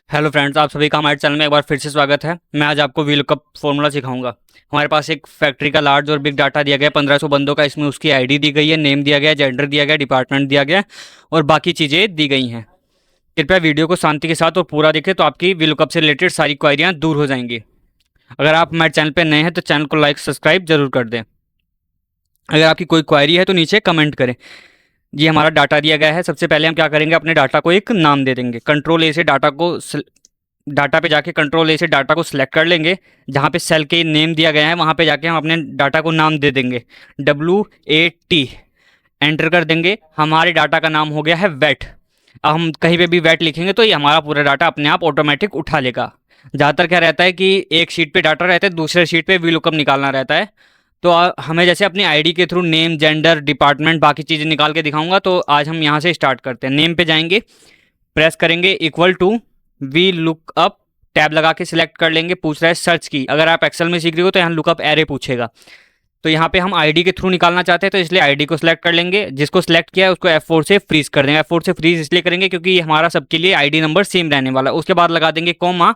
Hello friends, आप सभी का हमारे चैनल में एक बार फिर से स्वागत है। मैं आज आपको वीलुकअप फॉर्मूला सिखाऊंगा। हमारे पास एक फैक्ट्री का लार्ज और बिग डाटा दिया गया है 1500 बंदों का। इसमें उसकी आईडी दी गई है, नेम दिया गया है, जेंडर दिया गया है, डिपार्टमेंट दिया गया है और बाकी चीज़ें दी गई हैं। कृपया वीडियो को शांति के साथ और पूरा देखें तो आपकी वीलुकअप से रिलेटेड सारी क्वायरियाँ दूर हो जाएंगी। अगर आप हमारे चैनल पर नए हैं तो चैनल को लाइक सब्सक्राइब जरूर कर दें। अगर आपकी कोई क्वायरी है तो नीचे कमेंट करें। ये हमारा डाटा दिया गया है। सबसे पहले हम क्या करेंगे, अपने डाटा को एक नाम दे देंगे। कंट्रोल ए से डाटा पे जाके कंट्रोल ए से डाटा को सिलेक्ट कर लेंगे। जहाँ पे सेल के नेम दिया गया है वहाँ पे जाके हम अपने डाटा को नाम दे देंगे WAT। एंटर कर देंगे। हमारे डाटा का नाम हो गया है वेट। अब हम कहीं पे भी वेट लिखेंगे तो ये हमारा पूरा डाटा अपने आप ऑटोमेटिक उठा लेगा। ज़्यादातर क्या रहता है कि एक शीट पे डाटा रहता है, दूसरे शीट पे वीलुकअप निकालना रहता है। तो हमें जैसे अपनी आईडी के थ्रू नेम, जेंडर, डिपार्टमेंट, बाकी चीज़ें निकाल के दिखाऊंगा। तो आज हम यहाँ से स्टार्ट करते हैं। नेम पे जाएंगे, प्रेस करेंगे equal to we look up, tab लगा के सिलेक्ट कर लेंगे। पूछ रहा है सर्च की। अगर आप एक्सेल में सीख रहे हो तो यहाँ लुकअप एरे पूछेगा। तो यहाँ पे हम आईडी के थ्रू निकालना चाहते हैं तो इसलिए आईडी को सिलेक्ट कर लेंगे। जिसको सिलेक्ट किया है उसको F4 से फ्रीज कर देंगे। F4 से फ्रीज इसलिए करेंगे क्योंकि ये हमारा सबके लिए आईडी नंबर सेम रहने वाला है। उसके बाद लगा देंगे कॉमा।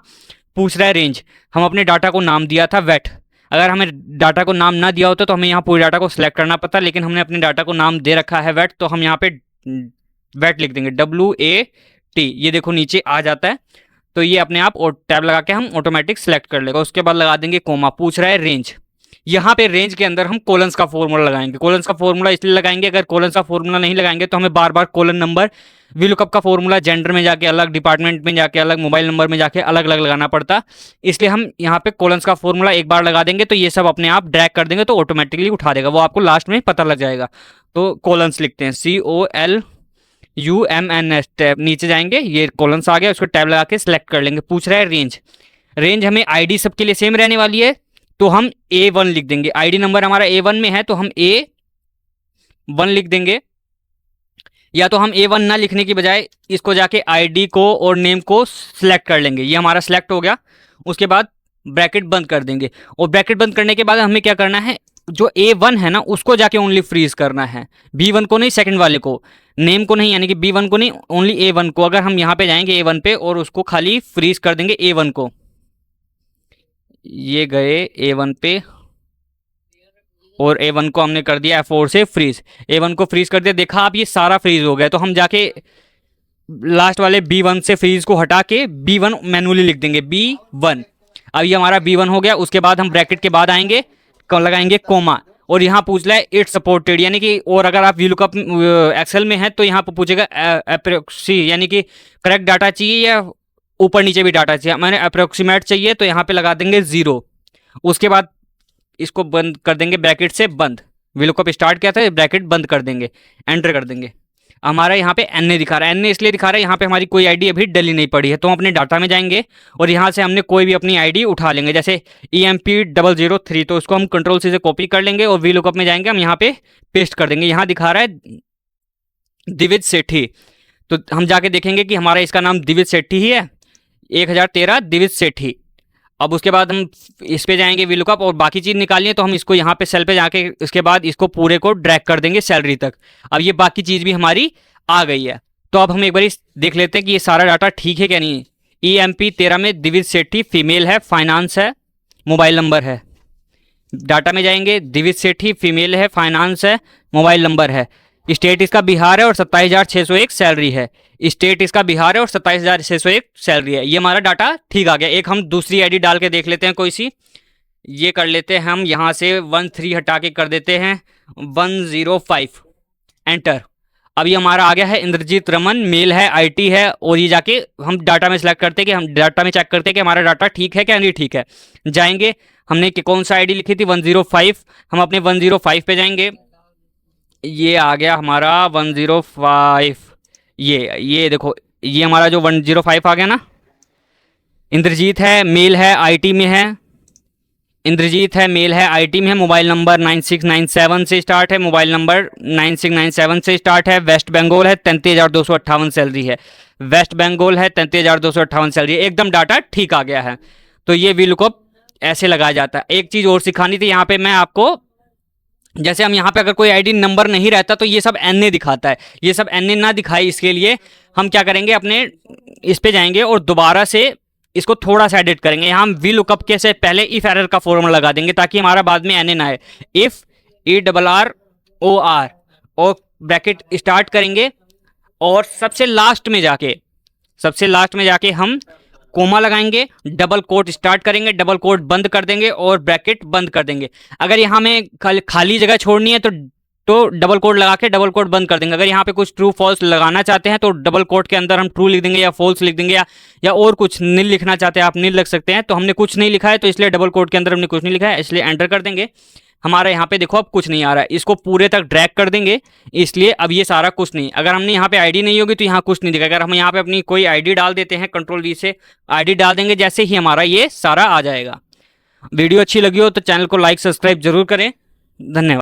पूछ रहा है रेंज। हम अपने डाटा को नाम दिया था वेट। अगर हमें डाटा को नाम ना दिया होता तो हमें यहाँ पूरे डाटा को सिलेक्ट करना पड़ता, लेकिन हमने अपने डाटा को नाम दे रखा है वेट, तो हम यहाँ पे वेट लिख देंगे WAT। ये देखो नीचे आ जाता है। तो ये अपने आप टैब लगा के हम ऑटोमेटिक सिलेक्ट कर लेगा। उसके बाद लगा देंगे कोमा। पूछ रहा है रेंज। यहाँ पे रेंज के अंदर हम कोलन्स का फॉर्मूला लगाएंगे। कोलन्स का फॉर्मूला इसलिए लगाएंगे, अगर कोलन्स का फॉर्मूला नहीं लगाएंगे तो हमें बार बार कोलन नंबर, वीलुकअप का फॉर्मूला जेंडर में जाके अलग, डिपार्टमेंट में जाके अलग, मोबाइल नंबर में जाके अलग अलग लगाना पड़ता। इसलिए हम यहाँ पे कोलन्स का फॉर्मूला एक बार लगा देंगे तो ये सब अपने आप ड्रैग कर देंगे तो ऑटोमेटिकली उठा देगा। वो आपको लास्ट में पता लग जाएगा। तो कोलन्स लिखते हैं COLUMNS। टैब नीचे जाएंगे, ये कोलन्स आ गया, उसको टैब लगा के सिलेक्ट कर लेंगे। पूछ रहा है रेंज। रेंज हमें आईडी सबके लिए सेम रहने वाली है तो हम A1 लिख देंगे। आईडी नंबर हमारा A1 में है तो हम A1 लिख देंगे। या तो हम A1 ना लिखने की बजाय इसको जाके आईडी को और नेम को सिलेक्ट कर लेंगे। ये हमारा सिलेक्ट हो गया। उसके बाद ब्रैकेट बंद कर देंगे। और ब्रैकेट बंद करने के बाद हमें क्या करना है, जो A1 है ना उसको जाके ओनली फ्रीज करना है, B1 को नहीं, सेकंड वाले को, नेम को नहीं, यानी कि B1 को नहीं, ओनली A1 को। अगर हम यहाँ पे जाएंगे A1 पे और उसको खाली फ्रीज कर देंगे A1 को। ये गए A1 पे और A1 को हमने कर दिया F4 से फ्रीज। A1 को फ्रीज कर दिया। देखा आप, ये सारा फ्रीज हो गया। तो हम जाके लास्ट वाले B1 से फ्रीज को हटा के B1 मैनुअली लिख देंगे B1। अब ये हमारा B1 हो गया। उसके बाद हम ब्रैकेट के बाद आएंगे, लगाएंगे कोमा। और यहाँ पूछ रहा है इट्स सपोर्टेड, यानी कि, और अगर आप वीलुकअप एक्सेल में है तो यहाँ पर पूछेगा अप्रोक्सी, यानी कि करेक्ट डाटा चाहिए या ऊपर नीचे भी डाटा चाहिए। मैंने अप्रोक्सीमेट चाहिए तो यहाँ पे लगा देंगे 0। उसके बाद इसको बंद कर देंगे, ब्रैकेट से बंद। वीलुकअप स्टार्ट किया था, ब्रैकेट बंद कर देंगे, एंटर कर देंगे। हमारा यहाँ पे NA दिखा रहा है। NA इसलिए दिखा रहा है, यहाँ पे हमारी कोई आईडी अभी डली नहीं पड़ी है। तो हम अपने डाटा में जाएंगे और यहाँ से हमने कोई भी अपनी आईडी उठा लेंगे, जैसे EMP003। तो उसको हम कंट्रोल C से कॉपी कर लेंगे और वीलुकअप में जाएंगे, हम यहाँ पे पेस्ट कर देंगे। यहाँ दिखा रहा है दिविज सेठी। तो हम जाके देखेंगे कि हमारा इसका नाम दिविज सेठी ही है, 1013 दिविज सेठी। अब उसके बाद हम इस पे जाएंगे वीलुकअप और बाकी चीज़ निकालनी है तो हम इसको यहाँ पे सेल पे जाके उसके बाद इसको पूरे को ड्रैग कर देंगे सैलरी तक। अब ये बाकी चीज़ भी हमारी आ गई है। तो अब हम एक बार देख लेते हैं कि ये सारा डाटा ठीक है क्या नहीं है। EMP13 में दिविज सेठी फीमेल है, फाइनेंस है, मोबाइल नंबर है। डाटा में जाएंगे, दिविज सेठी फीमेल है, फाइनेंस है, मोबाइल नंबर है। स्टेट इसका बिहार है और 27,601 सैलरी है। स्टेट इसका बिहार है और 27,601 सैलरी है। ये हमारा डाटा ठीक आ गया। एक हम दूसरी आईडी डाल के देख लेते हैं कोई सी। ये कर लेते हैं हम, यहाँ से 13 हटा के कर देते हैं 105, एंटर। अब ये हमारा आ गया है इंद्रजीत रमन, मेल है, IT है। और ये जाके हम डाटा में सिलेक्ट करते हैं कि हम डाटा में चेक करते हैं कि हमारा डाटा ठीक है क्या नहीं ठीक है। जाएंगे, हमने कौन सा आईडी लिखी थी 105, हम अपने 105 पे जाएंगे। ये आ गया हमारा 105। ये देखो, ये हमारा जो 105 आ गया ना। इंद्रजीत है, मेल है, IT में है। इंद्रजीत है, मेल है, IT में है। मोबाइल नंबर 9697 से स्टार्ट है। मोबाइल नंबर 9697 से स्टार्ट है। वेस्ट बंगाल है, 33,258 सैलरी है। वेस्ट बंगाल है, 33,258 सैलरी है। एकदम डाटा ठीक आ गया है। तो ये वीलुकअप ऐसे लगाया जाता है। एक चीज़ और सिखानी थी यहाँ पे मैं आपको। जैसे हम यहाँ पे अगर कोई आईडी नंबर नहीं रहता तो ये सब NA दिखाता है। ये सब NA ना दिखाए इसके लिए हम क्या करेंगे, अपने इस पे जाएंगे और दोबारा से इसको थोड़ा सा एडिट करेंगे। यहाँ हम वी लुकअप के से पहले इफ एरर का फॉर्मूला लगा देंगे ताकि हमारा बाद में एन ना आए। इफ ERROR और ब्रैकेट स्टार्ट करेंगे और सबसे लास्ट में जाके हम कोमा लगाएंगे, डबल कोट स्टार्ट करेंगे, डबल कोट बंद कर देंगे और ब्रैकेट बंद कर देंगे। अगर यहाँ में खाली जगह छोड़नी है तो डबल कोट लगा के डबल कोट बंद कर देंगे। अगर यहाँ पे कुछ ट्रू फॉल्स लगाना चाहते हैं तो डबल कोट के अंदर हम ट्रू लिख देंगे या फॉल्स लिख देंगे, या और कुछ नील लिखना चाहते हैं आप नील लिख सकते हैं। तो हमने कुछ नहीं लिखा है तो इसलिए डबल कोट के अंदर हमने कुछ नहीं लिखा है, इसलिए एंटर कर देंगे। हमारा यहाँ पे देखो अब कुछ नहीं आ रहा है, इसको पूरे तक ड्रैग कर देंगे, इसलिए अब ये सारा कुछ नहीं। अगर हमने यहाँ पे आईडी नहीं होगी तो यहाँ कुछ नहीं दिखेगा। अगर हम यहाँ पे अपनी कोई आईडी डाल देते हैं, कंट्रोल V से आईडी डाल देंगे, जैसे ही हमारा ये सारा आ जाएगा। वीडियो अच्छी लगी हो तो चैनल को लाइक सब्सक्राइब जरूर करें। धन्यवाद।